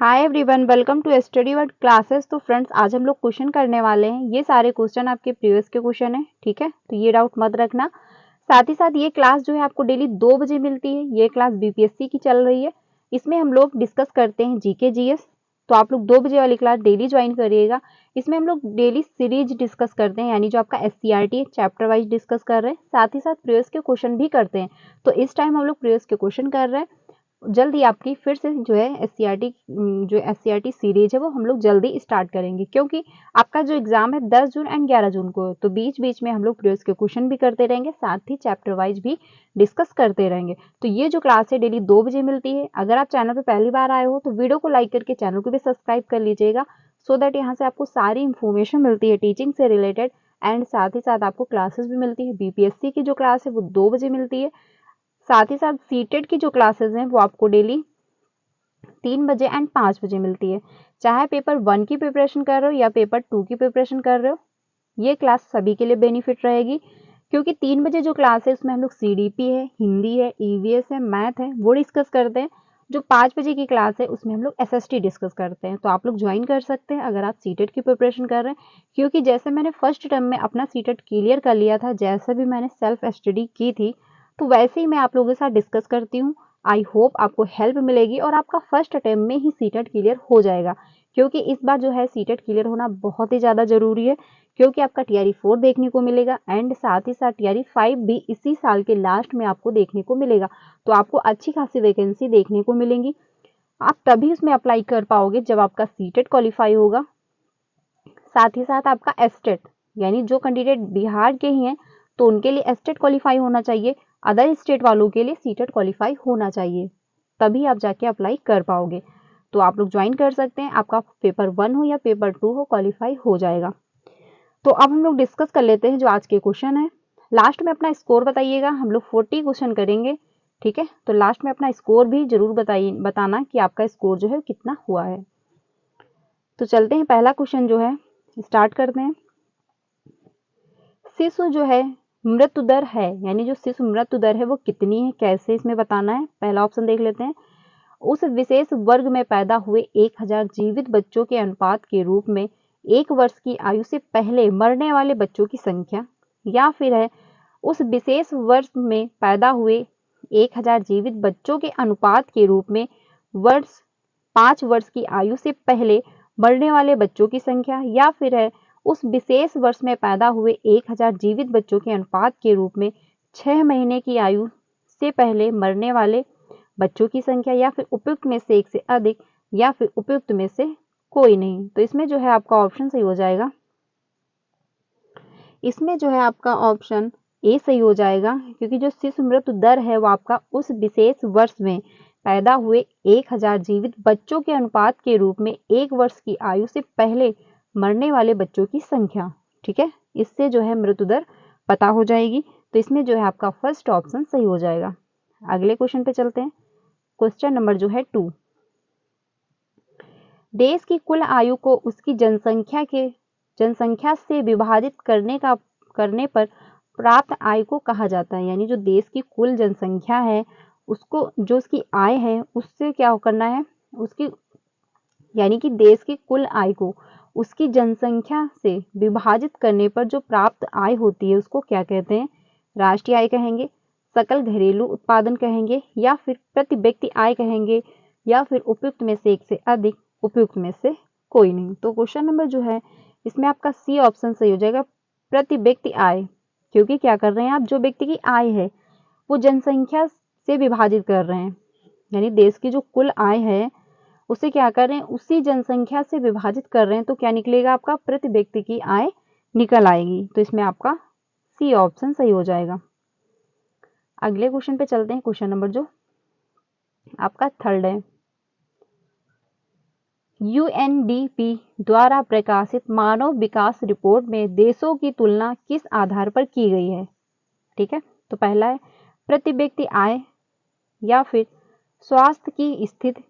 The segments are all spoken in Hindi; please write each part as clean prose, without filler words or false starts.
Hi everyone, welcome to study word classes. तो फ्रेंड्स, आज हम लोग क्वेश्चन करने वाले हैं। ये सारे क्वेश्चन आपके प्रीवियस के क्वेश्चन है, ठीक है। तो ये डाउट मत रखना। साथ ही साथ ये क्लास जो है आपको डेली 2 बजे मिलती है। ये क्लास बीपीएससी की चल रही है। इसमें हम लोग डिस्कस करते हैं जीके जीएस। तो आप लोग 2 बजे वाली क्लास डेली ज्वाइन करिएगा। इसमें हम लोग डेली सीरीज डिस्कस करते हैं, यानी जो आपका एससीईआरटी चैप्टर वाइज डिस्कस कर रहे हैं। साथ ही साथ प्रीवियस के क्वेश्चन भी करते हैं। तो इस टाइम हम लोग प्रीवियस के क्वेश्चन कर रहे हैं। जल्दी आपकी फिर से जो है एससीईआरटी सीरीज है वो हम लोग जल्दी स्टार्ट करेंगे, क्योंकि आपका जो एग्जाम है 10 जून एंड 11 जून को। तो बीच बीच में हम लोग प्रीवियस के क्वेश्चन भी करते रहेंगे, साथ ही चैप्टर वाइज भी डिस्कस करते रहेंगे। तो ये जो क्लास है डेली 2 बजे मिलती है। अगर आप चैनल पर पहली बार आए हो तो वीडियो को लाइक करके चैनल को भी सब्सक्राइब कर लीजिएगा, सो दैट यहाँ से आपको सारी इंफॉर्मेशन मिलती है टीचिंग से रिलेटेड। एंड साथ ही साथ आपको क्लासेस भी मिलती है। बीपीएससी की जो क्लास है वो 2 बजे मिलती है। साथ ही साथ सीटेट की जो क्लासेस हैं वो आपको डेली 3 बजे एंड 5 बजे मिलती है। चाहे पेपर 1 की प्रिपरेशन कर रहे हो या पेपर 2 की प्रिपरेशन कर रहे हो, ये क्लास सभी के लिए बेनिफिट रहेगी। क्योंकि 3 बजे जो क्लास है उसमें हम लोग सीडीपी है, हिंदी है, ईवीएस है, मैथ है, वो डिस्कस करते हैं। जो 5 बजे की क्लास है उसमें हम लोग एसएसटी डिस्कस करते हैं। तो आप लोग ज्वाइन कर सकते हैं अगर आप सीटेट की प्रिपरेशन कर रहे हैं। क्योंकि जैसे मैंने फर्स्ट टर्म में अपना सीटेट क्लियर कर लिया था, जैसे भी मैंने सेल्फ स्टडी की थी, तो वैसे ही मैं आप लोगों के साथ डिस्कस करती हूँ। आई होप आपको हेल्प मिलेगी और आपका फर्स्ट अटेम्प्ट में ही सीटेट क्लियर हो जाएगा। क्योंकि इस बार जो है सीटेट क्लियर होना बहुत ही ज़्यादा ज़रूरी है। क्योंकि आपका टीआरई 4 देखने को मिलेगा एंड साथ ही साथ टीआरई 5 भी इसी साल के लास्ट में आपको देखने को मिलेगा। तो आपको अच्छी खासी वैकेंसी देखने को मिलेंगी। आप तभी उसमें अप्लाई कर पाओगे जब आपका सीटेट क्वालिफाई होगा। साथ ही साथ आपका एस्टेट, यानी जो कैंडिडेट बिहार के ही हैं तो उनके लिए एस्टेट क्वालिफाई होना चाहिए। अदर स्टेट वालों के लिए सीटेट क्वालिफाई होना चाहिए, तभी आप जाके अप्लाई कर पाओगे। तो आप लोग ज्वाइन कर सकते हैं। आपका पेपर 1 हो या पेपर 2 हो, क्वालिफाई हो जाएगा। तो अब हम लोग डिस्कस कर लेते हैं जो आज के क्वेश्चन है। लास्ट में अपना स्कोर बताइएगा। हम लोग 40 क्वेश्चन करेंगे, ठीक है। तो लास्ट में अपना स्कोर भी जरूर बताना कि आपका स्कोर जो है कितना हुआ है। तो चलते हैं, पहला क्वेश्चन जो है स्टार्ट करते हैं। शिशु जो है मृत्यु दर है, यानी जो शिशु मृत्यु दर है वो कितनी है, कैसे इसमें बताना है। पहला ऑप्शन देख लेते हैं। उस विशेष वर्ग में पैदा हुए 1000 जीवित बच्चों के अनुपात के रूप में 1 वर्ष की आयु से पहले मरने वाले बच्चों की संख्या, या फिर है उस विशेष वर्ष में पैदा हुए 1000 जीवित बच्चों के अनुपात के रूप में 5 वर्ष की आयु से पहले मरने वाले बच्चों की संख्या, या फिर है उस विशेष वर्ष में पैदा हुए 1000 जीवित बच्चों के अनुपात के रूप में 6 महीने की आयु से पहले मरने वाले बच्चों की संख्या, या फिर उपयुक्त में से एक से अधिक, या फिर उपयुक्त में से कोई नहीं। तो इसमें जो है आपका ऑप्शन सही हो जाएगा। इसमें जो है आपका ऑप्शन ए सही हो जाएगा, क्योंकि जो शिशु मृत्यु दर है वो आपका उस विशेष वर्ष में पैदा हुए 1000 जीवित बच्चों के अनुपात के रूप में 1 वर्ष की आयु से पहले मरने वाले बच्चों की संख्या, ठीक है। इससे जो है मृत्यु दर पता हो जाएगी। तो इसमें जो है आपका फर्स्ट ऑप्शन सही हो जाएगा। अगले क्वेश्चन पे चलते हैं। क्वेश्चन नंबर जो है 2। देश की कुल आयु को उसकी जनसंख्या से विभाजित करने पर प्राप्त आय को कहा जाता है। यानी जो देश की कुल जनसंख्या है उसको, जो उसकी आय है उससे क्या करना है, उसकी यानी कि देश की कुल आय को उसकी जनसंख्या से विभाजित करने पर जो प्राप्त आय होती है उसको क्या कहते हैं। राष्ट्रीय आय कहेंगे, सकल घरेलू उत्पादन कहेंगे, या फिर प्रति व्यक्ति आय कहेंगे, या फिर उपयुक्त में से एक से अधिक, उपयुक्त में से कोई नहीं। तो क्वेश्चन नंबर जो है इसमें आपका सी ऑप्शन सही हो जाएगा, प्रति व्यक्ति आय। क्योंकि क्या कर रहे हैं आप, जो व्यक्ति की आय है वो जनसंख्या से विभाजित कर रहे हैं, यानी देश की जो कुल आय है उसे क्या कर रहे हैं, उसी जनसंख्या से विभाजित कर रहे हैं। तो क्या निकलेगा आपका, प्रति व्यक्ति की आय निकल आएगी। तो इसमें आपका सी ऑप्शन सही हो जाएगा। अगले क्वेश्चन पे चलते हैं। क्वेश्चन नंबर जो आपका 3 है। यूएनडीपी द्वारा प्रकाशित मानव विकास रिपोर्ट में देशों की तुलना किस आधार पर की गई है, ठीक है। तो पहला है प्रति व्यक्ति आय, या फिर स्वास्थ्य की स्थिति,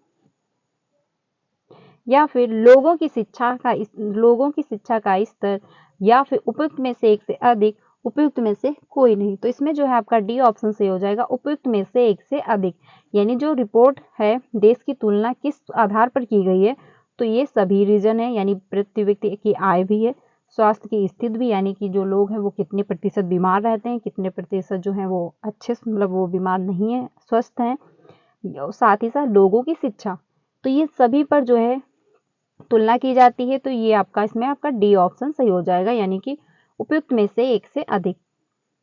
या फिर लोगों की शिक्षा का स्तर, या फिर उपयुक्त में से एक से अधिक, उपयुक्त में से कोई नहीं। तो इसमें जो है आपका डी ऑप्शन सही हो जाएगा, उपयुक्त में से एक से अधिक। यानी जो रिपोर्ट है देश की तुलना किस आधार पर की गई है, तो ये सभी रीजन है, यानी प्रति व्यक्ति की आय भी है, स्वास्थ्य की स्थिति भी, यानी कि जो लोग हैं वो कितने प्रतिशत बीमार रहते हैं, कितने प्रतिशत जो है वो अच्छे मतलब वो बीमार नहीं है, स्वस्थ हैं, साथ ही साथ लोगों की शिक्षा, तो ये सभी पर जो है तुलना की जाती है। तो ये आपका इसमें आपका डी ऑप्शन सही हो जाएगा, यानी कि उपयुक्त में से एक से अधिक।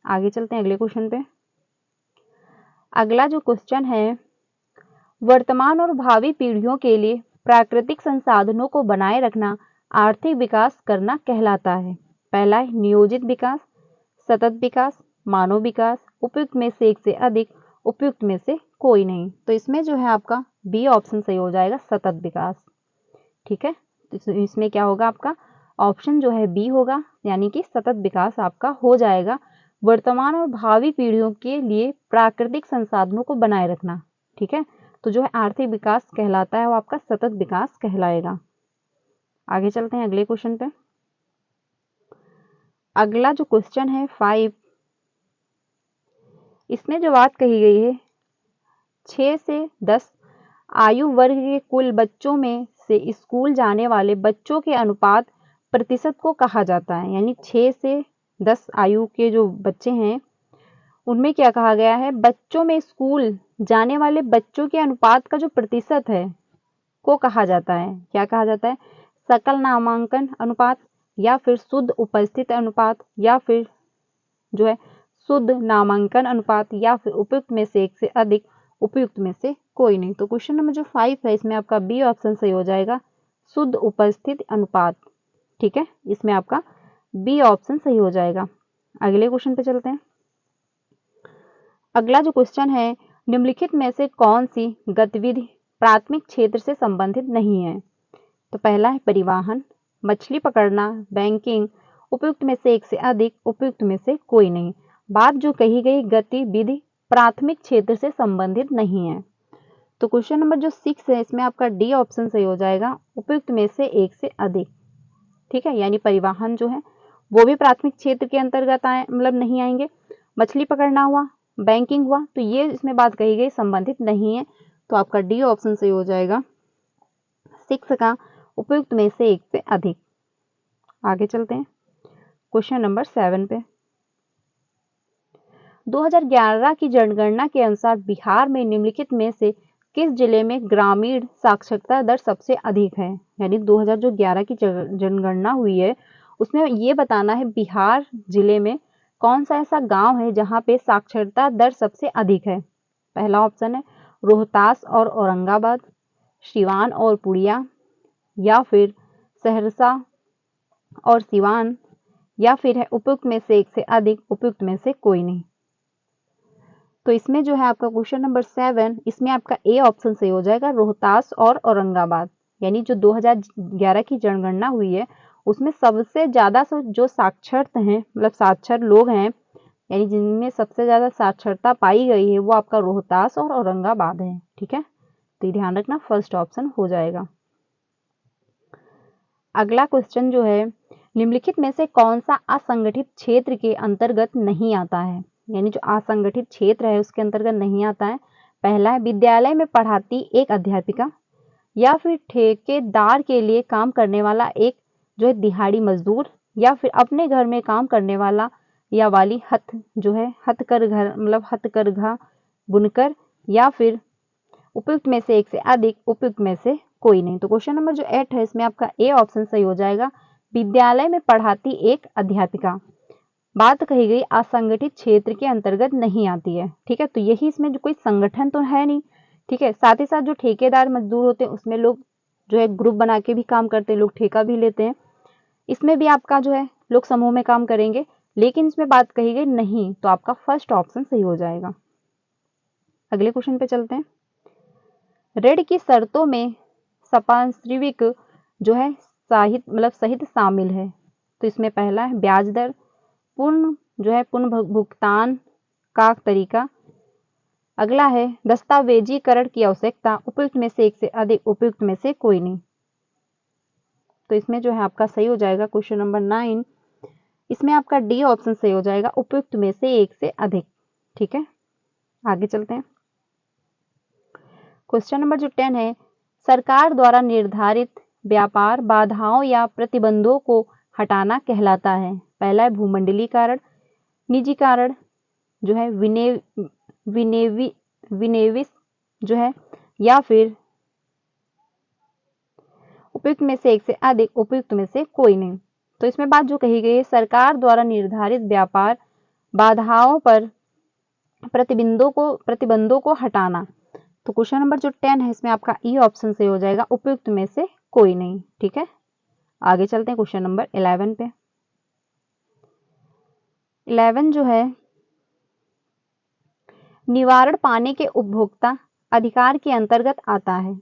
आगे चलते हैं अगले क्वेश्चन पे। अगला जो क्वेश्चन है, वर्तमान और भावी पीढ़ियों के लिए प्राकृतिक संसाधनों को बनाए रखना आर्थिक विकास करना कहलाता है। पहला है नियोजित विकास, सतत विकास, मानव विकास, उपयुक्त में से एक से अधिक, उपयुक्त में से कोई नहीं। तो इसमें जो है आपका बी ऑप्शन सही हो जाएगा, सतत विकास। ठीक है, तो इसमें क्या होगा आपका ऑप्शन जो है बी होगा, यानी कि सतत विकास आपका हो जाएगा। वर्तमान और भावी पीढ़ियों के लिए प्राकृतिक संसाधनों को बनाए रखना, ठीक है, तो जो है आर्थिक विकास कहलाता है वो आपका सतत विकास कहलाएगा। आगे चलते हैं अगले क्वेश्चन पे। अगला जो क्वेश्चन है 5, इसमें जो बात कही गई है 6 से 10 आयु वर्ग के कुल बच्चों में से स्कूल जाने वाले बच्चों के अनुपात प्रतिशत को कहा जाता है। यानी 6 से 10 आयु के जो बच्चे हैं उनमें क्या कहा गया है, बच्चों में स्कूल जाने वाले बच्चों के अनुपात का जो प्रतिशत है को कहा जाता है, क्या कहा जाता है, सकल नामांकन अनुपात, या फिर शुद्ध उपस्थित अनुपात, या फिर जो है शुद्ध नामांकन अनुपात, या फिर उपयुक्त में से एक से अधिक, उपयुक्त में से कोई नहीं। तो क्वेश्चन नंबर जो 5 है इसमें आपका बी ऑप्शन सही हो जाएगा, शुद्ध उपस्थित अनुपात। ठीक है, इसमें आपका बी ऑप्शन सही हो जाएगा। अगले क्वेश्चन पे चलते हैं। अगला जो क्वेश्चन है, निम्नलिखित में से कौन सी गतिविधि प्राथमिक क्षेत्र से संबंधित नहीं है। तो पहला है परिवहन, मछली पकड़ना, बैंकिंग, उपयुक्त में से एक से अधिक, उपयुक्त में से कोई नहीं। बात जो कही गई गतिविधि प्राथमिक क्षेत्र से संबंधित नहीं है। तो क्वेश्चन नंबर जो 6 है इसमें आपका डी ऑप्शन सही हो जाएगा, उपयुक्त में से एक से अधिक। ठीक है, यानी परिवहन जो है वो भी प्राथमिक क्षेत्र के अंतर्गत आए मतलब नहीं आएंगे। मछली पकड़ना हुआ, बैंकिंग हुआ, तो ये इसमें बात कही गई संबंधित नहीं है। तो आपका डी ऑप्शन सही हो जाएगा 6 का, उपयुक्त में से एक से अधिक। आगे चलते हैं क्वेश्चन नंबर 7 पे। 2011 की जनगणना के अनुसार बिहार में निम्नलिखित में से किस जिले में ग्रामीण साक्षरता दर सबसे अधिक है। यानी 2011 की जनगणना हुई है उसमें ये बताना है बिहार जिले में कौन सा ऐसा गांव है जहां पे साक्षरता दर सबसे अधिक है। पहला ऑप्शन है रोहतास और औरंगाबाद, सिवान और पुरिया, या फिर सहरसा और सिवान, या फिर है उपयुक्त में से एक से अधिक, उपयुक्त में से कोई नहीं। तो इसमें जो है आपका क्वेश्चन नंबर 7 इसमें आपका ए ऑप्शन सही हो जाएगा, रोहतास और औरंगाबाद। यानी जो 2011 की जनगणना हुई है उसमें सबसे ज्यादा जो साक्षर हैं मतलब साक्षर लोग हैं, यानी जिनमें सबसे ज्यादा साक्षरता पाई गई है वो आपका रोहतास और औरंगाबाद है। ठीक है, तो ये ध्यान रखना फर्स्ट ऑप्शन हो जाएगा। अगला क्वेश्चन जो है, निम्नलिखित में से कौन सा असंगठित क्षेत्र के अंतर्गत नहीं आता है। यानी जो असंगठित क्षेत्र है उसके अंतर्गत नहीं आता है। पहला है विद्यालय में पढ़ाती एक अध्यापिका, या फिर ठेकेदार के लिए काम करने वाला एक जो है दिहाड़ी मजदूर, या फिर अपने घर में काम करने वाला या वाली हथकरघा बुनकर, या फिर उपयुक्त में से एक से अधिक, उपयुक्त में से कोई नहीं। तो क्वेश्चन नंबर जो 8 है इसमें आपका ए ऑप्शन सही हो जाएगा, विद्यालय में पढ़ाती एक अध्यापिका। बात कही गई असंगठित क्षेत्र के अंतर्गत नहीं आती है। ठीक है, तो यही इसमें जो कोई संगठन तो है नहीं। ठीक है, साथ ही साथ जो ठेकेदार मजदूर होते हैं उसमें लोग जो है ग्रुप बना के भी काम करते हैं, लोग ठेका भी लेते हैं। इसमें भी आपका जो है लोग समूह में काम करेंगे, लेकिन इसमें बात कही गई नहीं, तो आपका फर्स्ट ऑप्शन सही हो जाएगा। अगले क्वेश्चन पे चलते हैं। ऋण की शर्तों में संपार्श्विक जो है सहित शामिल है। तो इसमें पहला है ब्याज दर, पुनः भुगतान का तरीका, अगला है दस्तावेजीकरण की आवश्यकता, उपयुक्त में से एक से अधिक, उपयुक्त में से कोई नहीं। तो इसमें जो है आपका सही हो जाएगा क्वेश्चन नंबर 9, इसमें आपका डी ऑप्शन सही हो जाएगा, उपयुक्त में से एक से अधिक। ठीक है, आगे चलते हैं। क्वेश्चन नंबर जो 10 है, सरकार द्वारा निर्धारित व्यापार बाधाओं या प्रतिबंधों को हटाना कहलाता है। पहला है भूमंडलीकरण, निजीकरण जो है, विनिवेश जो है, या फिर उपयुक्त में से एक से अधिक, उपयुक्त में से कोई नहीं। तो इसमें बात जो कही गई है, सरकार द्वारा निर्धारित व्यापार बाधाओं पर प्रतिबंधों को हटाना। तो क्वेश्चन नंबर जो 10 है, इसमें आपका ई ऑप्शन से हो जाएगा, उपयुक्त में से कोई नहीं। ठीक है, आगे चलते हैं क्वेश्चन नंबर 11 पे। 11 जो है, निवारण पाने के उपभोक्ता अधिकार के अंतर्गत आता है।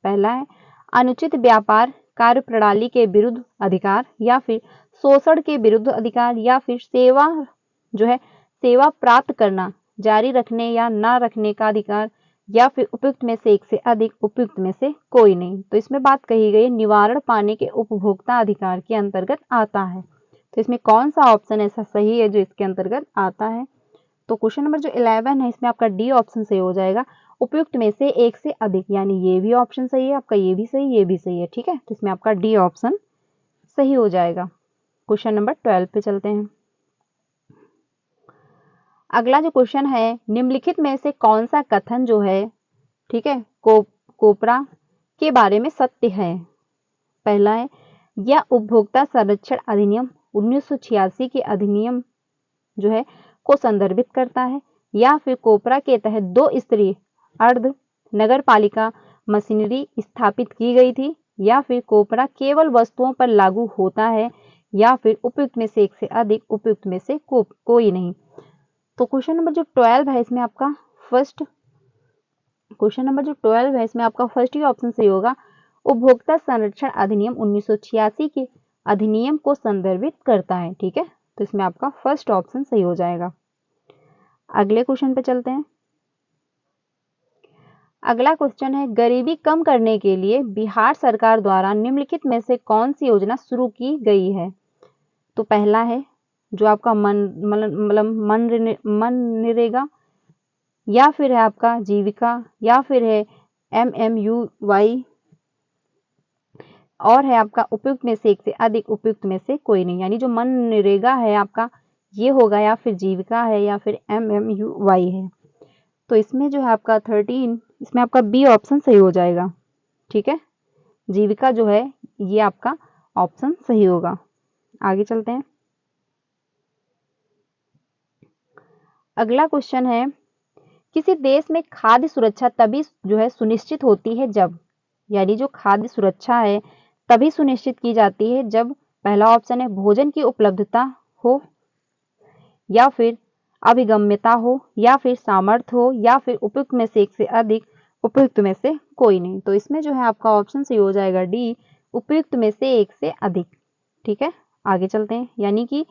पहला है अनुचित व्यापार कार्यप्रणाली के विरुद्ध अधिकार, या फिर शोषण के विरुद्ध अधिकार, या फिर सेवा जो है, सेवा प्राप्त करना जारी रखने या न रखने का अधिकार, या फिर उपयुक्त में से एक से अधिक, उपयुक्त में से कोई नहीं। तो इसमें बात कही गई निवारण पाने के उपभोक्ता अधिकार के अंतर्गत आता है। तो इसमें कौन सा ऑप्शन ऐसा सही है जो इसके अंतर्गत आता है? तो क्वेश्चन नंबर जो 11 है, इसमें आपका डी ऑप्शन सही हो जाएगा, उपयुक्त में से एक से अधिक, यानी ये भी ऑप्शन सही है आपका, ये भी सही, ये भी सही है। ठीक है, तो इसमें आपका डी ऑप्शन सही हो जाएगा। क्वेश्चन नंबर 12 पे चलते हैं। अगला जो क्वेश्चन है, निम्नलिखित में से कौन सा कथन जो है, ठीक है, कोपरा के बारे में सत्य है? पहला है, यह उपभोक्ता संरक्षण अधिनियम 1986 के अधिनियम जो है को संदर्भित करता है, या फिर कोपरा के तहत 2 स्तरीय अर्ध नगर पालिका मशीनरी स्थापित की गई थी, या फिर कोपरा केवल वस्तुओं पर लागू होता है, या फिर उपयुक्त में से एक से अधिक, उपयुक्त में से कोई नहीं। तो क्वेश्चन नंबर जो 12 है, इसमें आपका फर्स्ट ही ऑप्शन सही होगा, उपभोक्ता संरक्षण अधिनियम 1986 के अधिनियम को संदर्भित करता है। ठीक है, तो इसमें आपका फर्स्ट ऑप्शन सही हो जाएगा। अगले क्वेश्चन पे चलते हैं। अगला क्वेश्चन है, गरीबी कम करने के लिए बिहार सरकार द्वारा निम्नलिखित में से कौन सी योजना शुरू की गई है? तो पहला है जो आपका मनरेगा, या फिर है आपका जीविका, या फिर है MMUY, और है आपका उपयुक्त में से एक से अधिक, उपयुक्त में से कोई नहीं। यानी जो मनरेगा है आपका ये होगा, या फिर जीविका है, या फिर MMUY है। तो इसमें जो है आपका 13, इसमें आपका बी ऑप्शन सही हो जाएगा। ठीक है, जीविका जो है ये आपका ऑप्शन सही होगा। आगे चलते हैं। अगला क्वेश्चन है, किसी देश में खाद्य सुरक्षा तभी जो है सुनिश्चित होती है जब, यानी जो खाद्य सुरक्षा है तभी सुनिश्चित की जाती है जब, पहला ऑप्शन है भोजन की उपलब्धता हो, या फिर अभिगम्यता हो, या फिर सामर्थ्य हो, या फिर उपयुक्त में से एक से अधिक, उपयुक्त में से कोई नहीं। तो इसमें जो है आपका ऑप्शन सही हो जाएगा डी, उपयुक्त में से एक से अधिक। ठीक है, आगे चलते हैं। यानी कि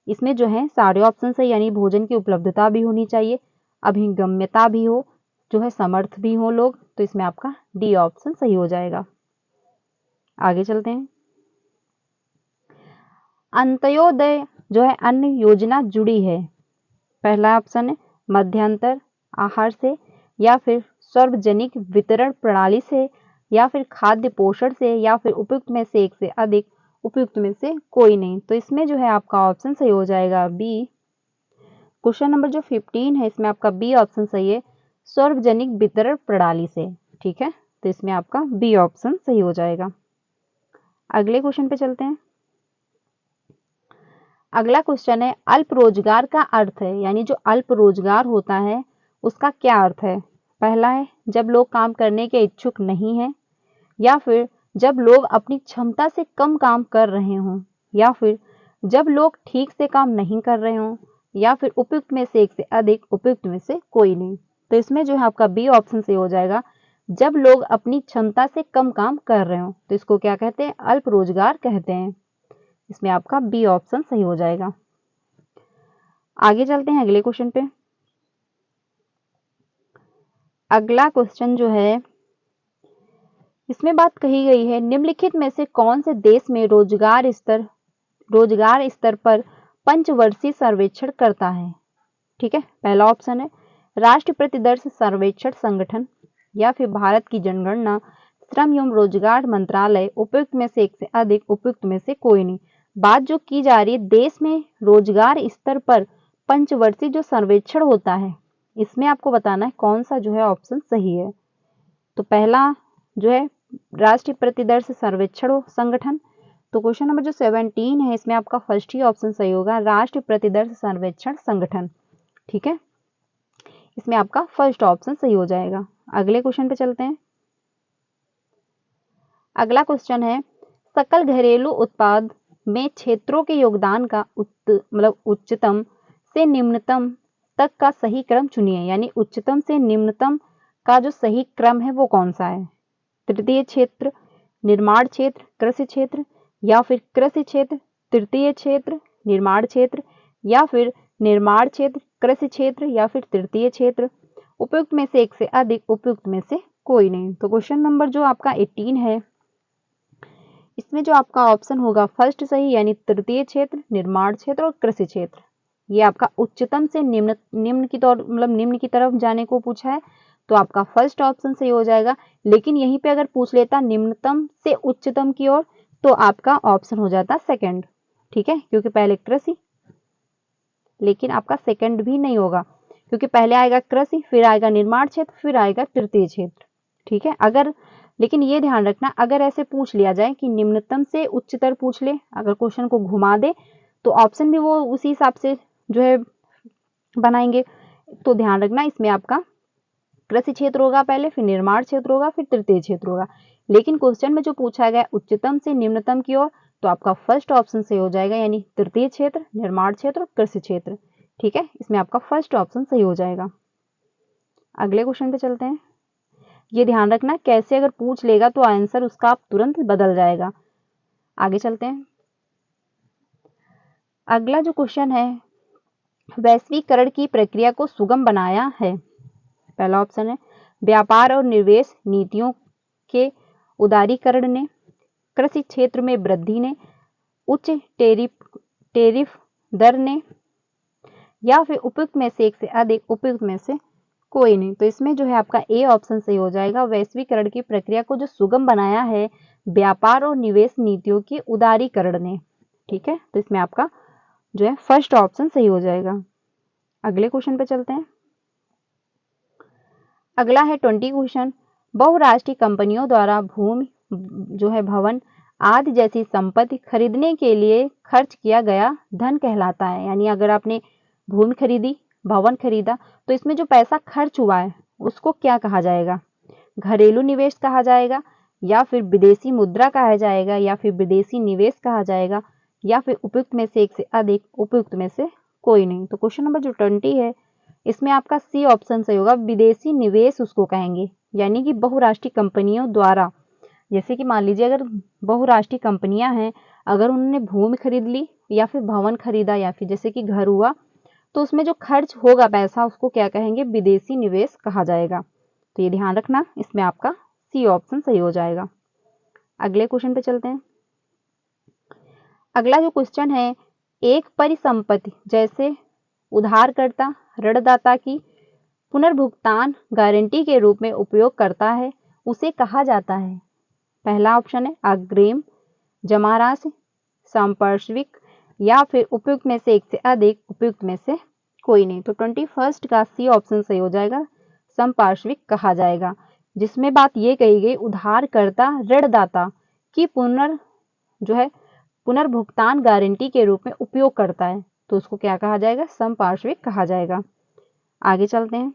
इसमें जो है सारे ऑप्शन सही, यानी भोजन की उपलब्धता भी होनी चाहिए, अभिगम्यता भी हो, जो है समर्थ भी हो लोग, तो इसमें आपका डी ऑप्शन सही हो जाएगा। आगे चलते हैं। अंत्योदय जो है अन्न योजना जुड़ी है, पहला ऑप्शन है मध्यांतर आहार से, या फिर सार्वजनिक वितरण प्रणाली से, या फिर खाद्य पोषण से, या फिर उपयुक्त में से एक से अधिक, उपयुक्त में से कोई नहीं। तो इसमें जो है आपका ऑप्शन सही हो जाएगा बी। क्वेश्चन नंबर जो 15 है, इसमें आपका बी ऑप्शन सही है, सार्वजनिक वितरण प्रणाली से। ठीक है, तो इसमें आपका बी ऑप्शन सही हो जाएगा। अगले क्वेश्चन पे चलते हैं। अगला क्वेश्चन है, अल्प रोजगार का अर्थ है, यानी जो अल्प रोजगार होता है उसका क्या अर्थ है? पहला है जब लोग काम करने के इच्छुक नहीं हैं, या फिर जब लोग अपनी क्षमता से कम काम कर रहे हों, या फिर जब लोग ठीक से काम नहीं कर रहे हों, या फिर उपयुक्त में से एक से अधिक, उपयुक्त में से कोई नहीं। तो इसमें जो है आपका बी ऑप्शन से हो जाएगा, जब लोग अपनी क्षमता से कम काम कर रहे हों, तो इसको क्या कहते हैं? अल्प रोजगार कहते हैं। इसमें आपका बी ऑप्शन सही हो जाएगा। आगे चलते हैं अगले क्वेश्चन पे। अगला क्वेश्चन जो है, इसमें बात कही गई है, निम्नलिखित में से कौन से देश में रोजगार स्तर पर पंचवर्षीय सर्वेक्षण करता है? ठीक है, पहला ऑप्शन है राष्ट्रीय प्रतिदर्श सर्वेक्षण संगठन, या फिर भारत की जनगणना, श्रम एवं रोजगार मंत्रालय, उपयुक्त में से एक से अधिक, उपयुक्त में से कोई नहीं। बात जो की जा रही है देश में रोजगार स्तर पर पंचवर्षीय जो सर्वेक्षण होता है, इसमें आपको बताना है कौन सा जो है ऑप्शन सही है। तो पहला जो है राष्ट्रीय प्रतिदर्श सर्वेक्षण संगठन, तो क्वेश्चन नंबर जो 17 है इसमें आपका फर्स्ट ही ऑप्शन सही होगा, राष्ट्रीय प्रतिदर्श सर्वेक्षण संगठन। ठीक है, इसमें आपका फर्स्ट ऑप्शन सही हो जाएगा। अगले क्वेश्चन पे चलते हैं। अगला क्वेश्चन है सकल घरेलू उत्पाद में क्षेत्रों के योगदान का उच्चतम से निम्नतम तक का सही क्रम चुनिए, यानी उच्चतम से निम्नतम का जो सही क्रम है वो कौन सा है? तृतीय क्षेत्र, निर्माण क्षेत्र, कृषि क्षेत्र, या फिर कृषि क्षेत्र, तृतीय क्षेत्र, निर्माण क्षेत्र, या फिर निर्माण क्षेत्र, कृषि क्षेत्र, या फिर तृतीय क्षेत्र, उपयुक्त में से एक से अधिक, उपयुक्त में से कोई नहीं। तो क्वेश्चन नंबर जो आपका 18 है इसमें जो आपका ऑप्शन होगा फर्स्ट सही, यानी तृतीय क्षेत्र, निर्माण क्षेत्र और कृषि क्षेत्र, ये आपका उच्चतम से निम्न की तौर निम्न की तरफ जाने को पूछा है, तो आपका फर्स्ट ऑप्शन सही हो जाएगा। लेकिन यहीं पे अगर पूछ लेता निम्नतम से उच्चतम की ओर, तो आपका ऑप्शन हो जाता सेकंड। ठीक है, क्योंकि पहले कृषि, लेकिन आपका सेकंड भी नहीं होगा, क्योंकि पहले आएगा कृषि, फिर आएगा निर्माण क्षेत्र, फिर आएगा तृतीय क्षेत्र। ठीक है, अगर लेकिन ये ध्यान रखना अगर ऐसे पूछ लिया जाए कि निम्नतम से उच्चतर पूछ ले, अगर क्वेश्चन को घुमा दे तो ऑप्शन भी वो उसी हिसाब से जो है बनाएंगे। तो ध्यान रखना इसमें आपका कृषि क्षेत्र होगा पहले, फिर निर्माण क्षेत्र होगा, फिर तृतीय क्षेत्र होगा। लेकिन क्वेश्चन में जो पूछा गया उच्चतम से निम्नतम की ओर, तो आपका फर्स्ट ऑप्शन सही हो जाएगा, यानी तृतीय क्षेत्र, निर्माण क्षेत्र और कृषि क्षेत्र। ठीक है, इसमें आपका फर्स्ट ऑप्शन सही हो जाएगा। अगले क्वेश्चन पे चलते हैं। ये ध्यान रखना कैसे अगर पूछ लेगा तो आंसर उसका आप तुरंत बदल जाएगा। आगे चलते हैं। अगला जो क्वेश्चन है वैश्वीकरण की प्रक्रिया को सुगम बनाया है। पहला ऑप्शन है व्यापार और निवेश नीतियों के उदारीकरण ने, कृषि क्षेत्र में वृद्धि ने, उच्च टेरिफ दर ने, या फिर उपयुक्त में से एक से अधिक, उपयुक्त में से कोई नहीं। तो इसमें जो है आपका ए ऑप्शन सही हो जाएगा, वैश्वीकरण की प्रक्रिया को जो सुगम बनाया है व्यापार और निवेश नीतियों के उदारीकरण ने। ठीक है, तो इसमें आपका जो है फर्स्ट ऑप्शन सही हो जाएगा। अगले क्वेश्चन पे चलते हैं। अगला है 20 क्वेश्चन, बहुराष्ट्रीय कंपनियों द्वारा भूमि जो है भवन आदि जैसी संपत्ति खरीदने के लिए खर्च किया गया धन कहलाता है। यानी अगर आपने भूमि खरीदी, भवन खरीदा, तो इसमें जो पैसा खर्च हुआ है उसको क्या कहा जाएगा? घरेलू निवेश कहा जाएगा, या फिर विदेशी मुद्रा कहा जाएगा, या फिर विदेशी निवेश कहा जाएगा, या फिर उपयुक्त में से एक से अधिक, उपयुक्त में से कोई नहीं। तो क्वेश्चन नंबर जो 20 है इसमें आपका सी ऑप्शन सही होगा, विदेशी निवेश उसको कहेंगे। यानी कि बहुराष्ट्रीय कंपनियों द्वारा, जैसे कि मान लीजिए अगर बहुराष्ट्रीय कंपनियां हैं, अगर उन्होंने भूमि खरीद ली या फिर भवन खरीदा या फिर जैसे कि घर हुआ, तो उसमें जो खर्च होगा पैसा उसको क्या कहेंगे? विदेशी निवेश कहा जाएगा। तो ये ध्यान रखना, इसमें आपका सी ऑप्शन सही हो जाएगा। अगले क्वेश्चन पे चलते हैं। अगला जो क्वेश्चन है एक परिसंपत्ति जैसे उधारकर्ता ऋणदाता की पुनर्भुगतान गारंटी के रूप में उपयोग करता है उसे कहा जाता है। पहला ऑप्शन है अग्रिम, जमा राशि, संपार्श्विक, या फिर उपयुक्त में से एक से अधिक, उपयुक्त में से कोई नहीं। तो 21 का सी ऑप्शन सही हो जाएगा, संपार्श्विक कहा जाएगा, जिसमें बात ये कही गई उधारकर्ता ऋणदाता की पुनर्भुगतान गारंटी के रूप में उपयोग करता है, तो उसको क्या कहा जाएगा? संपार्श्विक कहा जाएगा। आगे चलते हैं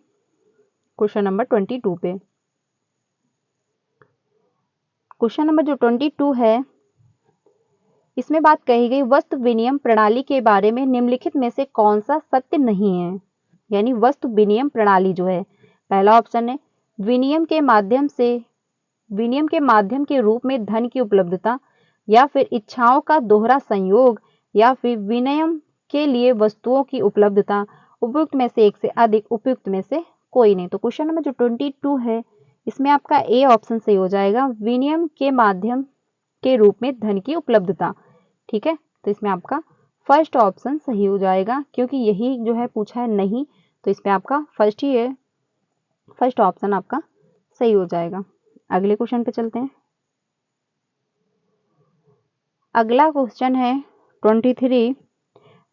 क्वेश्चन नंबर 22 पे। क्वेश्चन नंबर जो 22 है इसमें बात कही गई वस्तु विनिमय प्रणाली के बारे में निम्नलिखित में से कौन सा सत्य नहीं है? यानी वस्तु विनिमय प्रणाली जो है, पहला ऑप्शन है विनिमय के माध्यम के रूप में धन की उपलब्धता, या फिर इच्छाओं का दोहरा संयोग, या फिर विनिमय के लिए वस्तुओं की उपलब्धता, उपयुक्त में से एक से अधिक, उपयुक्त में से कोई नहीं। तो क्वेश्चन नंबर जो 22 है इसमें आपका ए ऑप्शन सही हो जाएगा, विनिमय के माध्यम के रूप में धन की उपलब्धता। ठीक है, तो इसमें आपका फर्स्ट ऑप्शन सही हो जाएगा, क्योंकि यही जो है पूछा है नहीं, तो इसमें आपका फर्स्ट ही है, फर्स्ट ऑप्शन आपका सही हो जाएगा। अगले क्वेश्चन पे चलते हैं। अगला क्वेश्चन है 23,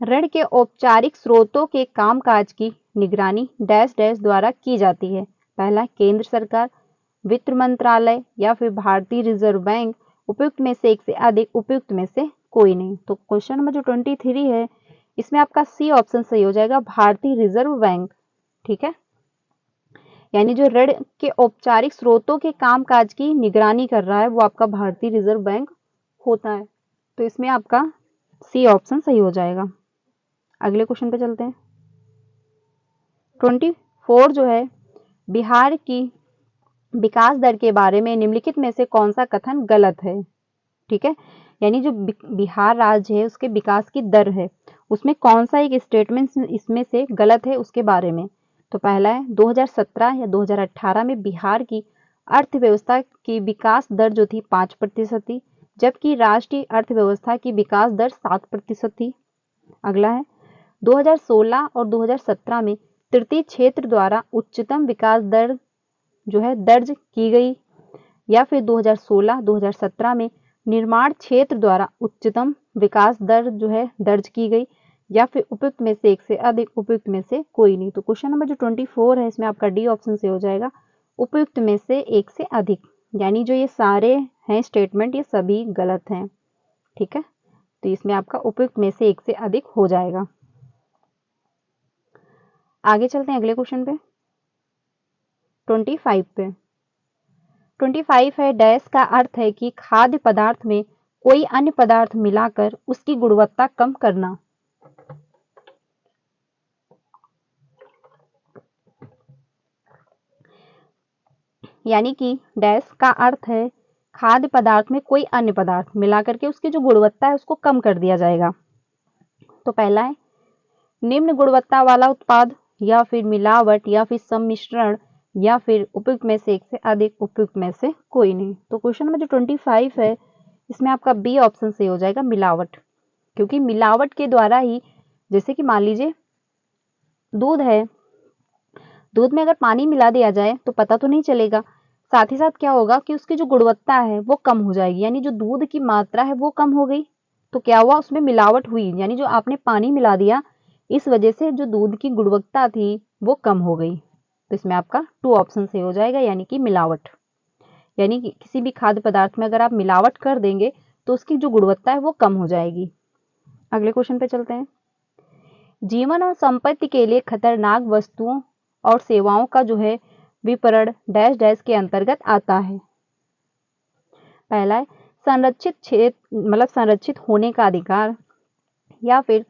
ऋण के औपचारिक स्रोतों के कामकाज की निगरानी डैश डैश द्वारा की जाती है। पहला, केंद्र सरकार, वित्त मंत्रालय या फिर भारतीय रिजर्व बैंक, उपयुक्त में से एक से अधिक, उपयुक्त में से कोई नहीं। तो क्वेश्चन नंबर जो 23 है इसमें आपका सी ऑप्शन सही हो जाएगा, भारतीय रिजर्व बैंक। ठीक है, यानी जो ऋण के औपचारिक स्रोतों के कामकाज की निगरानी कर रहा है वो आपका भारतीय रिजर्व बैंक होता है। तो इसमें आपका सी ऑप्शन सही हो जाएगा। अगले क्वेश्चन पे चलते हैं। 24 जो है, बिहार की विकास दर के बारे में निम्नलिखित में से कौन सा कथन गलत है। ठीक है, यानी जो बिहार राज्य है उसके विकास की दर है, उसमें कौन सा एक स्टेटमेंट इसमें से गलत है उसके बारे में। तो पहला है 2017 या 2018 में बिहार की अर्थव्यवस्था की विकास दर जो थी 5% थी, जबकि राष्ट्रीय अर्थव्यवस्था की विकास दर 7% थी। अगला है 2016 और 2017 में तृतीय क्षेत्र द्वारा उच्चतम विकास दर जो है दर्ज की गई, या फिर 2016-2017 में निर्माण क्षेत्र द्वारा उच्चतम विकास दर जो है दर्ज की गई, या फिर उपयुक्त में से एक से अधिक, उपयुक्त में से कोई नहीं। तो क्वेश्चन नंबर जो 24 है इसमें आपका डी ऑप्शन से हो जाएगा, उपयुक्त में से एक से अधिक, यानी जो ये सारे हैं स्टेटमेंट ये सभी गलत हैं। ठीक है, तो इसमें आपका उपयुक्त में से एक से अधिक हो जाएगा। आगे चलते हैं अगले क्वेश्चन पे 25 पे। 25 है, डैश का अर्थ है कि खाद्य पदार्थ में कोई अन्य पदार्थ मिलाकर उसकी गुणवत्ता कम करना। यानी कि डैश का अर्थ है खाद्य पदार्थ में कोई अन्य पदार्थ मिलाकर के उसकी जो गुणवत्ता है उसको कम कर दिया जाएगा। तो पहला है निम्न गुणवत्ता वाला उत्पाद, या फिर मिलावट, या फिर सम्मिश्रण, या फिर उपयुक्त में से एक से अधिक, उपयुक्त में से कोई नहीं। तो क्वेश्चन नंबर जो 25 है इसमें आपका बी ऑप्शन से हो जाएगा, मिलावट। क्योंकि मिलावट के द्वारा ही, जैसे कि मान लीजिए दूध है, दूध में अगर पानी मिला दिया जाए तो पता तो नहीं चलेगा, साथ ही साथ क्या होगा कि उसकी जो गुणवत्ता है वो कम हो जाएगी, यानी जो दूध की मात्रा है वो कम हो गई। तो क्या हुआ, उसमें मिलावट हुई, यानी जो आपने पानी मिला दिया इस वजह से जो दूध की गुणवत्ता थी वो कम हो गई। तो इसमें आपका 2 ऑप्शन से हो जाएगा, यानी कि मिलावट। यानी कि किसी भी खाद्य पदार्थ में अगर आप मिलावट कर देंगे तो उसकी जो गुणवत्ता है वो कम हो जाएगी। अगले क्वेश्चन पे चलते हैं। जीवन और संपत्ति के लिए खतरनाक वस्तुओं और सेवाओं का जो है विपणन डैश डैश के अंतर्गत आता है। पहला है संरक्षित क्षेत्र, मतलब संरक्षित होने का अधिकार, या फिर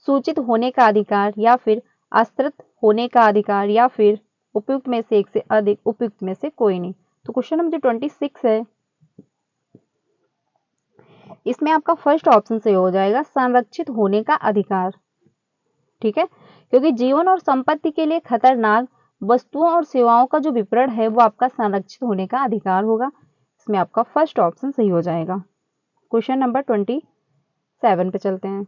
सूचित होने का अधिकार, या फिर आश्रित होने का अधिकार, या फिर उपयुक्त में से एक से अधिक, उपयुक्त में से कोई नहीं। तो क्वेश्चन नंबर 26 है इसमें आपका फर्स्ट ऑप्शन से हो जाएगा, संरक्षित होने का अधिकार। ठीक है, क्योंकि जीवन और संपत्ति के लिए खतरनाक वस्तुओं और सेवाओं का जो विपणन है वो आपका संरक्षित होने का अधिकार होगा। इसमें आपका फर्स्ट ऑप्शन सही हो जाएगा। क्वेश्चन नंबर 27 पे चलते हैं।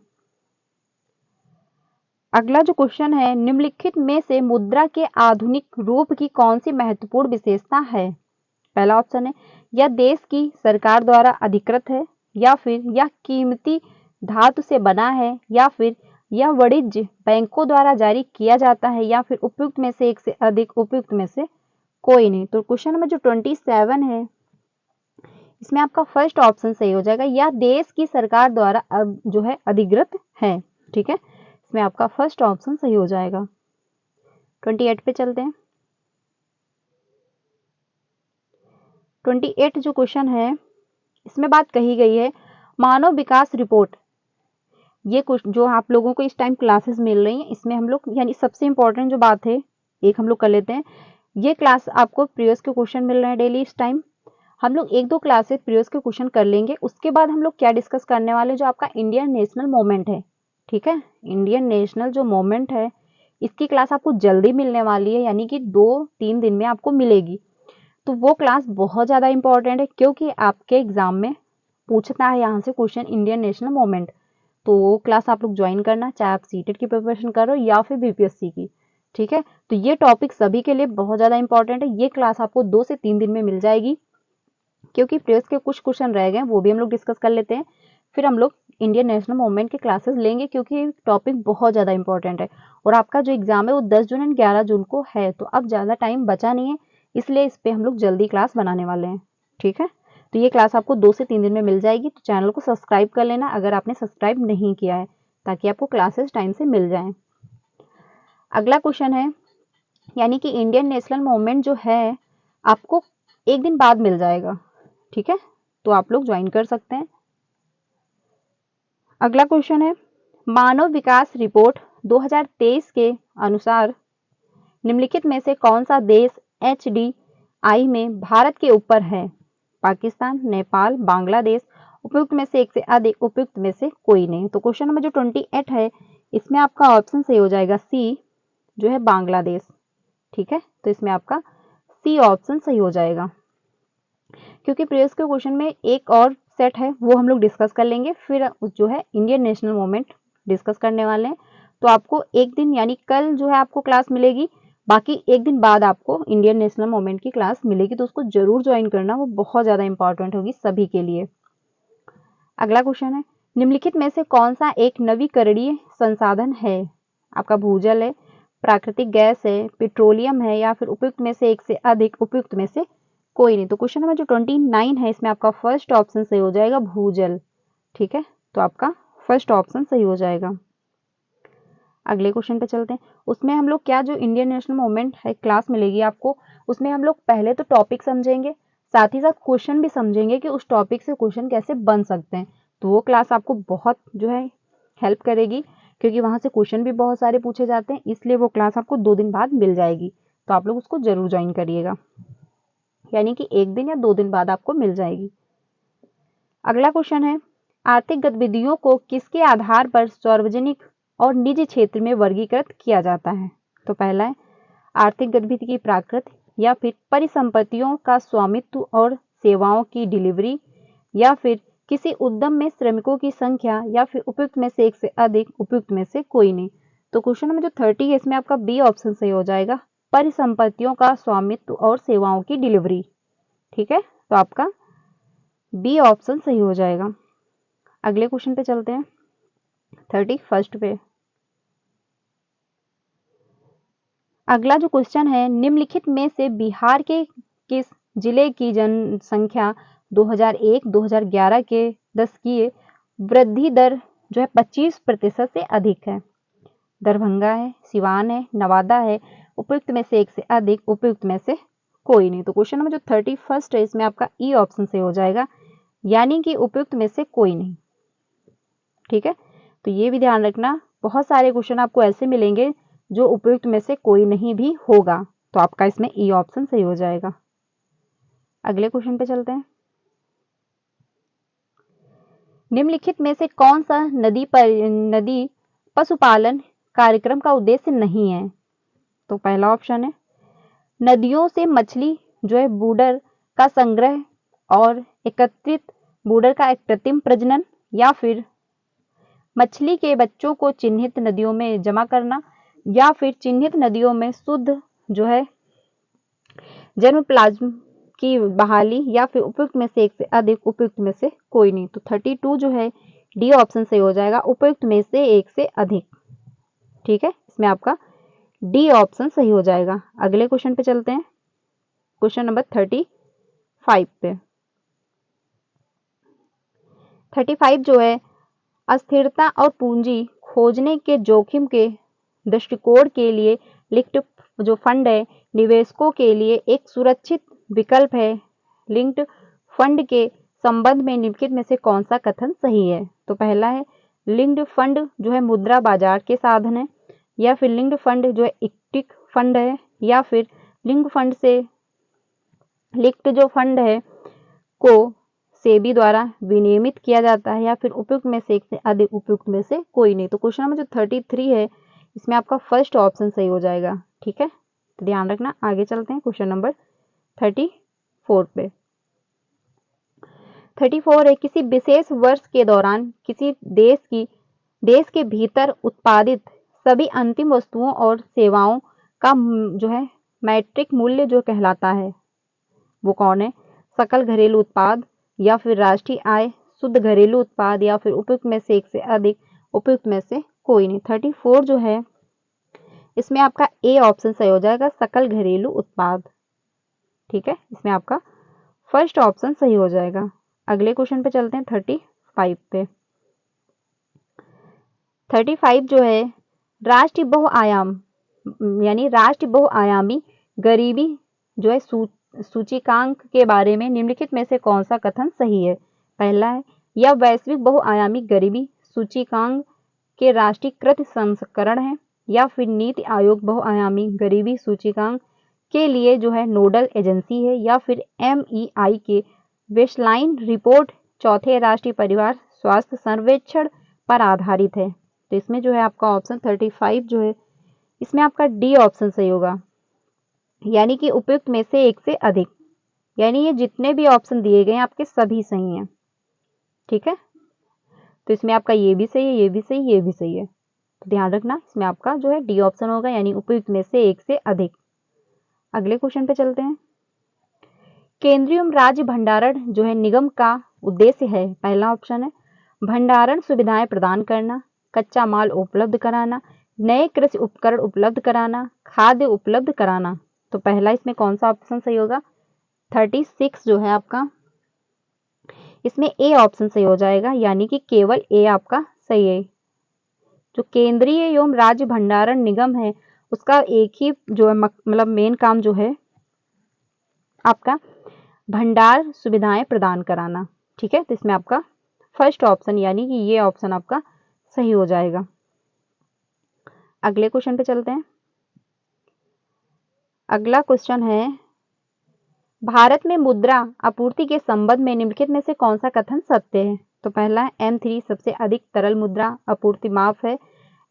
अगला जो क्वेश्चन है, निम्नलिखित में से मुद्रा के आधुनिक रूप की कौन सी महत्वपूर्ण विशेषता है। पहला ऑप्शन है यह देश की सरकार द्वारा अधिकृत है, या फिर यह कीमती धातु से बना है, या फिर यह वाणिज्य बैंकों द्वारा जारी किया जाता है, या फिर उपयुक्त में से एक से अधिक, उपयुक्त में से कोई नहीं। तो क्वेश्चन नंबर जो 27 है इसमें आपका फर्स्ट ऑप्शन सही हो जाएगा, यह देश की सरकार द्वारा जो है अधिकृत है। ठीक है, इसमें आपका फर्स्ट ऑप्शन सही हो जाएगा। 28 पे चलते हैं। 28 जो क्वेश्चन है इसमें बात कही गई है मानव विकास रिपोर्ट। ये कुछ जो आप लोगों को इस टाइम क्लासेस मिल रही हैं इसमें हम लोग, यानी सबसे इंपॉर्टेंट जो बात है एक हम लोग कर लेते हैं। ये क्लास आपको प्रीवियस के क्वेश्चन मिल रहे हैं डेली, इस टाइम हम लोग 1-2 क्लासेस प्रीवियस के क्वेश्चन कर लेंगे। उसके बाद हम लोग क्या डिस्कस करने वाले, जो आपका इंडियन नेशनल मूवमेंट है। ठीक है, इंडियन नेशनल जो मूवमेंट है इसकी क्लास आपको जल्दी मिलने वाली है, यानी कि 2-3 दिन में आपको मिलेगी। तो वो क्लास बहुत ज़्यादा इंपॉर्टेंट है, क्योंकि आपके एग्जाम में पूछता है यहाँ से क्वेश्चन इंडियन नेशनल मूवमेंट। तो वो क्लास आप लोग ज्वाइन करना, चाहे आप सीटेट की प्रिपरेशन कर रहे हो या फिर बीपीएससी की। ठीक है, तो ये टॉपिक सभी के लिए बहुत ज़्यादा इंपॉर्टेंट है। ये क्लास आपको 2 से 3 दिन में मिल जाएगी, क्योंकि प्रीवियस के कुछ क्वेश्चन रह गए, वो भी हम लोग डिस्कस कर लेते हैं। फिर हम लोग इंडियन नेशनल मूवमेंट के क्लासेस लेंगे, क्योंकि टॉपिक बहुत ज़्यादा इंपॉर्टेंट है और आपका जो एग्जाम है वो 10 जून एंड 11 जून को है, तो अब ज़्यादा टाइम बचा नहीं है, इसलिए इस पर हम लोग जल्दी क्लास बनाने वाले हैं। ठीक है, तो ये क्लास आपको 2 से 3 दिन में मिल जाएगी। तो चैनल को सब्सक्राइब कर लेना अगर आपने सब्सक्राइब नहीं किया है, ताकि आपको क्लासेस टाइम से मिल जाएं। अगला क्वेश्चन है, यानी कि इंडियन नेशनल मूवमेंट जो है आपको एक दिन बाद मिल जाएगा। ठीक है, तो आप लोग ज्वाइन कर सकते हैं। अगला क्वेश्चन है, मानव विकास रिपोर्ट 2023 के अनुसार निम्नलिखित में से कौन सा देश HDI में भारत के ऊपर है? पाकिस्तान, नेपाल, बांग्लादेश। उपयुक्त में से एक से अधिक, उपयुक्त में से कोई नहीं। तो क्वेश्चन नंबर जो 28 है, इसमें आपका ऑप्शन सही हो जाएगा सी, जो है बांग्लादेश। ठीक है, तो इसमें आपका सी ऑप्शन सही हो जाएगा, क्योंकि प्रीवियस के क्वेश्चन में एक और सेट है, वो हम लोग डिस्कस कर लेंगे, फिर जो है इंडियन नेशनल मूवमेंट डिस्कस करने वाले हैं। तो आपको एक दिन यानी कल जो है आपको क्लास मिलेगी, बाकी एक दिन बाद आपको इंडियन नेशनल मूवमेंट की क्लास मिलेगी, तो उसको जरूर ज्वाइन करना, वो बहुत ज़्यादा इंपॉर्टेंट होगी सभी के लिए। अगला क्वेश्चन है, निम्नलिखित में से कौन सा एक नवीकरणीय संसाधन है? आपका भूजल है, प्राकृतिक गैस है, पेट्रोलियम है, या फिर उपयुक्त में से एक से अधिक, उपयुक्त में से कोई नहीं। तो क्वेश्चन नंबर जो 29 है, इसमें आपका फर्स्ट ऑप्शन सही हो जाएगा, भूजल। ठीक है, तो आपका फर्स्ट ऑप्शन सही हो जाएगा। अगले क्वेश्चन पे चलते हैं। उसमें हम लोग क्या, जो इंडियन नेशनल मूवमेंट है क्लास मिलेगी आपको, उसमें हम लोग पहले तो टॉपिक समझेंगे, साथ ही साथ क्वेश्चन भी समझेंगे कि उस टॉपिक से क्वेश्चन कैसे बन सकते हैं। तो वो क्लास आपको बहुत जो है हेल्प करेगी, क्योंकि वहाँ से क्वेश्चन भी बहुत सारे पूछे जाते हैं, इसलिए वो क्लास आपको 2 दिन बाद मिल जाएगी। तो आप लोग उसको जरूर ज्वाइन करिएगा, यानी कि एक दिन या 2 दिन बाद आपको मिल जाएगी। अगला क्वेश्चन है, आर्थिक गतिविधियों को किसके आधार पर सार्वजनिक और निजी क्षेत्र में वर्गीकृत किया जाता है? तो पहला है आर्थिक गतिविधि की प्रकृति, या फिर परिसंपत्तियों का स्वामित्व और सेवाओं की डिलीवरी, या फिर किसी उद्यम में श्रमिकों की संख्या, या फिर उपयुक्त में से एक से अधिक, उपयुक्त में से कोई नहीं। तो क्वेश्चन नंबर जो 30 है, इसमें आपका बी ऑप्शन सही हो जाएगा, परिसंपत्तियों का स्वामित्व और सेवाओं की डिलीवरी। ठीक है, तो आपका बी ऑप्शन सही हो जाएगा। अगले क्वेश्चन पे चलते हैं, 31 पे। अगला जो क्वेश्चन है, निम्नलिखित में से बिहार के किस जिले की जनसंख्या 2001-2011 के दशकीय वृद्धि दर जो है 25% से अधिक है? दरभंगा है, सिवान है, नवादा है, उपयुक्त में से एक से अधिक, उपयुक्त में से कोई नहीं। तो क्वेश्चन नंबर जो 31 है, इसमें आपका ई ऑप्शन से हो जाएगा, यानी कि उपयुक्त में से कोई नहीं। ठीक है, तो ये भी ध्यान रखना, बहुत सारे क्वेश्चन आपको ऐसे मिलेंगे जो उपयुक्त में से कोई नहीं भी होगा, तो आपका इसमें ई ऑप्शन सही हो जाएगा। अगले क्वेश्चन पे चलते हैं, निम्नलिखित में से कौन सा नदी पशुपालन कार्यक्रम का उद्देश्य नहीं है? तो पहला ऑप्शन है नदियों से मछली जो है बूडर का संग्रह और एकत्रित बूडर का एक कृत्रिम प्रजनन, या फिर मछली के बच्चों को चिन्हित नदियों में जमा करना, या फिर चिन्हित नदियों में शुद्ध जो है जन्म प्लाज्म की बहाली, या फिर उपयुक्त में से एक से अधिक, उपयुक्त में से कोई नहीं। तो 32 जो है डी ऑप्शन से हो जाएगा, उपयुक्त में से एक से अधिक। ठीक है, इसमें आपका डी ऑप्शन सही हो जाएगा। अगले क्वेश्चन पे चलते हैं, क्वेश्चन नंबर 35 पे। 35 जो है, अस्थिरता और पूंजी खोजने के जोखिम के दृष्टिकोण के लिए लिंक्ड जो फंड है, निवेशकों के लिए एक सुरक्षित विकल्प है। लिंक्ड फंड के संबंध में निम्नलिखित में से कौन सा कथन सही है? तो पहला है लिंक्ड फंड जो है मुद्रा बाजार के साधन है, या फिर लिंक्ड फंड जो है इक्विटी फंड है, या फिर लिंक्ड फंड से लिंक्ड जो फंड है को सेबी द्वारा विनियमित किया जाता है, या फिर उपयुक्त में से एक से अधिक, उपयुक्त में से कोई नहीं। तो क्वेश्चन नंबर जो 33 है, इसमें आपका फर्स्ट ऑप्शन सही हो जाएगा। ठीक है, तो ध्यान रखना। आगे चलते हैं क्वेश्चन नंबर 34 पे। 34 है, किसी विशेष वर्ष के दौरान किसी देश की देश के भीतर उत्पादित सभी अंतिम वस्तुओं और सेवाओं का जो है मैट्रिक मूल्य जो कहलाता है वो कौन है? सकल घरेलू उत्पाद, या फिर राष्ट्रीय आय, शुद्ध घरेलू उत्पाद, या फिर उपयुक्त में से एक से अधिक, उपयुक्त में से कोई नहीं। 34 जो है इसमें आपका ए ऑप्शन सही हो जाएगा, सकल घरेलू उत्पाद। ठीक है, इसमें आपका फर्स्ट ऑप्शन सही हो जाएगा। अगले क्वेश्चन पे चलते हैं 35 पे। 35 जो है राष्ट्रीय बहुआयाम यानी राष्ट्रीय बहुआयामी गरीबी जो है सूचकांक के बारे में निम्नलिखित में से कौन सा कथन सही है? पहला है, यह वैश्विक बहुआयामी गरीबी सूचकांक के राष्ट्रीयकृत संस्करण है, या फिर नीति आयोग बहुआयामी गरीबी सूचकांक के लिए जो है नोडल एजेंसी है, या फिर MEI के बेसलाइन रिपोर्ट चौथे राष्ट्रीय परिवार स्वास्थ्य सर्वेक्षण पर आधारित है। तो इसमें जो है आपका ऑप्शन 35 जो है इसमें आपका डी ऑप्शन सही होगा, यानी कि उपयुक्त में से एक से अधिक। यानी ये जितने भी ऑप्शन दिए गए हैं आपके सभी सही हैं। ठीक है, तो इसमें आपका ये भी सही है, ये भी सही, ये भी सही है, तो ध्यान रखना इसमें आपका जो है डी ऑप्शन होगा, यानी उपयुक्त में से एक से अधिक। अगले क्वेश्चन पे चलते हैं। केंद्रीय राज्य भंडारण जो है निगम का उद्देश्य है, पहला ऑप्शन है भंडारण सुविधाएं प्रदान करना, कच्चा माल उपलब्ध कराना, नए कृषि उपकरण उपलब्ध कराना, खाद्य उपलब्ध कराना। तो पहला इसमें कौन सा ऑप्शन सही होगा? 36 जो है आपका इसमें ए ऑप्शन सही हो जाएगा, यानी कि केवल ए आपका सही है। जो केंद्रीय एवं राज्य भंडारण निगम है उसका एक ही जो है मतलब मेन काम जो है आपका भंडार सुविधाएं प्रदान कराना। ठीक है, तो इसमें आपका फर्स्ट ऑप्शन यानी कि ये ऑप्शन आपका सही हो जाएगा। अगले क्वेश्चन पे चलते हैं। अगला क्वेश्चन है भारत में मुद्रा आपूर्ति के संबंध में निम्नलिखित में से कौन सा कथन सत्य है? तो पहला है M3 सबसे अधिक तरल मुद्रा आपूर्ति माफ है,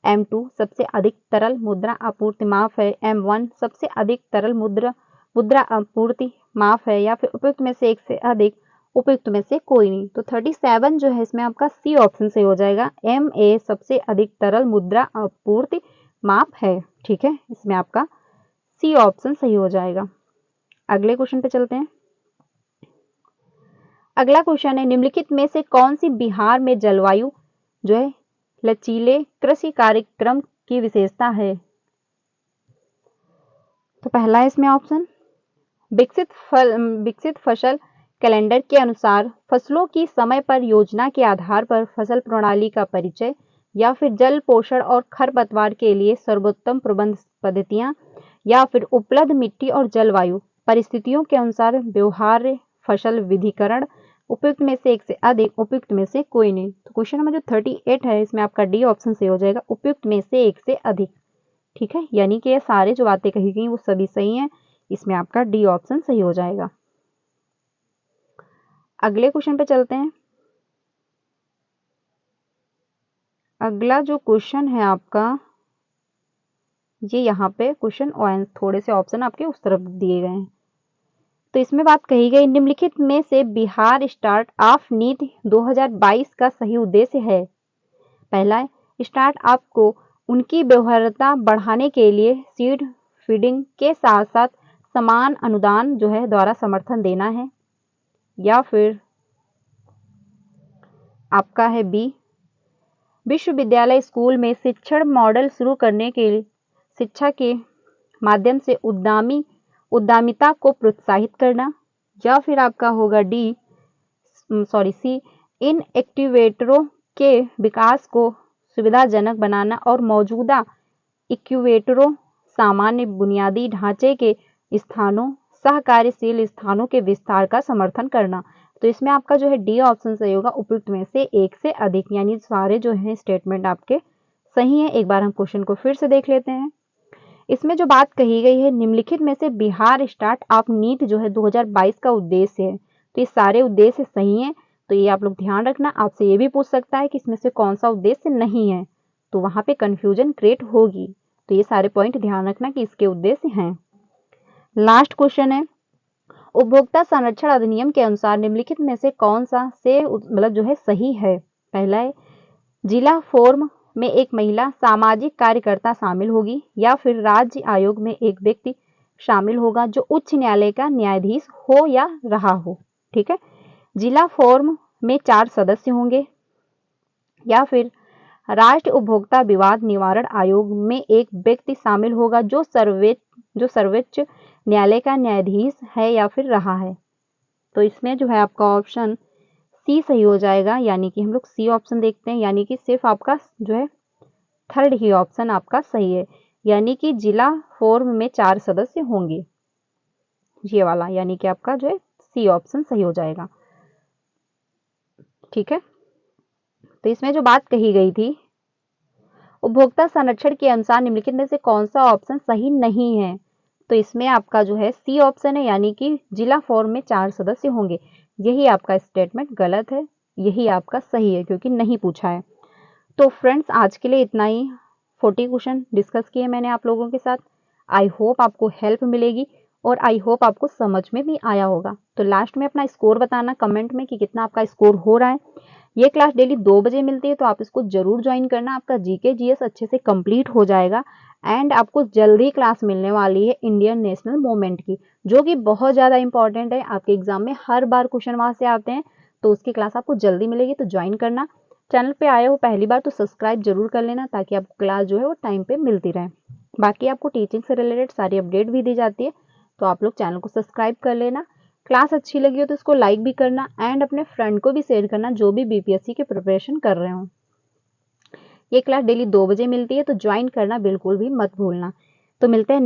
M2 सबसे अधिक तरल मुद्रा आपूर्ति माफ है, M1 सबसे अधिक तरल मुद्रा आपूर्ति माफ है, या फिर उपयुक्त में से एक से अधिक, उपयुक्त में से कोई नहीं। तो 37 जो है इसमें आपका सी ऑप्शन से हो जाएगा, MA सबसे अधिक तरल मुद्रा आपूर्ति माफ है। ठीक है, इसमें आपका सी ऑप्शन सही हो जाएगा। अगले क्वेश्चन पे चलते हैं। अगला क्वेश्चन है निम्नलिखित में से कौन सी बिहार में जलवायु जो है लचीले कृषि कार्यक्रम की विशेषता है? तो पहला है इसमें ऑप्शन विकसित फसल कैलेंडर के अनुसार फसलों की समय पर योजना के आधार पर फसल प्रणाली का परिचय, या फिर जल पोषण और खरपतवार के लिए सर्वोत्तम प्रबंध पद्धतियां, या फिर उपलब्ध मिट्टी और जलवायु परिस्थितियों के अनुसार व्यवहार्य फसल विधिकरण, उपयुक्त में से एक से अधिक, उपयुक्त में से कोई नहीं। तो क्वेश्चन नंबर जो 38 है इसमें आपका डी ऑप्शन से हो जाएगा, उपयुक्त में से एक से अधिक। ठीक है, यानी कि ये सारे जो बातें कही गई वो सभी सही हैं, इसमें आपका डी ऑप्शन सही हो जाएगा। अगले क्वेश्चन पे चलते हैं। अगला जो क्वेश्चन है आपका ये यहाँ पे क्वेश्चन और थोड़े से ऑप्शन आपके उस तरफ दिए गए हैं। तो इसमें बात कही गई निम्नलिखित में से बिहार स्टार्ट अप नीति 2022 का सही उद्देश्य है। पहला है स्टार्ट अप को उनकी व्यवहार्यता बढ़ाने के लिए सीड फीडिंग के साथ साथ समान अनुदान जो है द्वारा समर्थन देना है, या फिर आपका है बी विश्वविद्यालय स्कूल में शिक्षण मॉडल शुरू करने के लिए शिक्षा के माध्यम से उद्यमिता को प्रोत्साहित करना, या फिर आपका होगा सी इन एक्टिवेटरों के विकास को सुविधाजनक बनाना और मौजूदा इक्यूवेटरों सामान्य बुनियादी ढांचे के स्थानों सहकार्यशील स्थानों के विस्तार का समर्थन करना। तो इसमें आपका जो है डी ऑप्शन सही होगा, उपयुक्त में से एक से अधिक, यानी सारे जो है स्टेटमेंट आपके सही है। एक बार हम क्वेश्चन को फिर से देख लेते हैं। इसमें जो बात कही गई है निम्नलिखित में से बिहार स्टार्ट अप नीति जो है 2022 का उद्देश्य है, तो ये सारे उद्देश्य सही हैं। तो ये आप लोग ध्यान रखना, आपसे ये भी पूछ सकता है कि इसमें से कौन सा उद्देश्य नहीं है, तो वहां पे कंफ्यूजन क्रिएट होगी। तो ये सारे पॉइंट ध्यान रखना कि इसके उद्देश्य हैं। लास्ट क्वेश्चन है उपभोक्ता संरक्षण अधिनियम के अनुसार निम्नलिखित में से कौन सा से मतलब जो है सही है? पहला है जिला फॉर्म में एक महिला सामाजिक कार्यकर्ता शामिल होगी या फिर राज्य आयोग में एक व्यक्ति शामिल होगा जो उच्च न्यायालय का न्यायाधीश हो या रहा हो। ठीक है। जिला फोरम में 4 सदस्य होंगे या फिर राष्ट्रीय उपभोक्ता विवाद निवारण आयोग में एक व्यक्ति शामिल होगा जो सर्वोच्च न्यायालय का न्यायाधीश है या फिर रहा है। तो इसमें जो है आपका ऑप्शन सी सही हो जाएगा, यानी कि हम लोग सी ऑप्शन देखते हैं, यानी कि सिर्फ आपका जो है थर्ड ही ऑप्शन आपका सही है, यानी कि जिला फोरम में 4 सदस्य होंगे, ये वाला, यानी कि आपका जो है सी ऑप्शन सही हो जाएगा। ठीक है। तो इसमें जो बात कही गई थी, उपभोक्ता संरक्षण के अनुसार निम्नलिखित में से कौन सा ऑप्शन सही नहीं है, तो इसमें आपका जो है सी ऑप्शन है, यानी कि जिला फोरम में 4 सदस्य होंगे। यही आपका स्टेटमेंट गलत है, यही आपका सही है क्योंकि नहीं पूछा है। तो फ्रेंड्स आज के लिए इतना ही, 40 क्वेश्चन डिस्कस किए मैंने आप लोगों के साथ। आई होप आपको हेल्प मिलेगी और आई होप आपको समझ में भी आया होगा। तो लास्ट में अपना स्कोर बताना कमेंट में कि कितना आपका स्कोर हो रहा है। ये क्लास डेली 2 बजे मिलती है, तो आप इसको जरूर ज्वाइन करना। आपका जीके जीएस अच्छे से कंप्लीट हो जाएगा एंड आपको जल्दी क्लास मिलने वाली है इंडियन नेशनल मूवमेंट की, जो कि बहुत ज़्यादा इंपॉर्टेंट है। आपके एग्जाम में हर बार क्वेश्चन वहाँ से आते हैं, तो उसकी क्लास आपको जल्दी मिलेगी, तो ज्वाइन करना। चैनल पे आए हो पहली बार तो सब्सक्राइब जरूर कर लेना, ताकि आपको क्लास जो है वो टाइम पे मिलती रहे। बाकी आपको टीचिंग से रिलेटेड सारी अपडेट भी दी जाती है, तो आप लोग चैनल को सब्सक्राइब कर लेना। क्लास अच्छी लगी हो तो इसको लाइक भी करना एंड अपने फ्रेंड को भी शेयर करना जो भी बीपीएससी की प्रिपरेशन कर रहे हो। ये क्लास डेली 2 बजे मिलती है, तो ज्वाइन करना बिल्कुल भी मत भूलना। तो मिलते हैं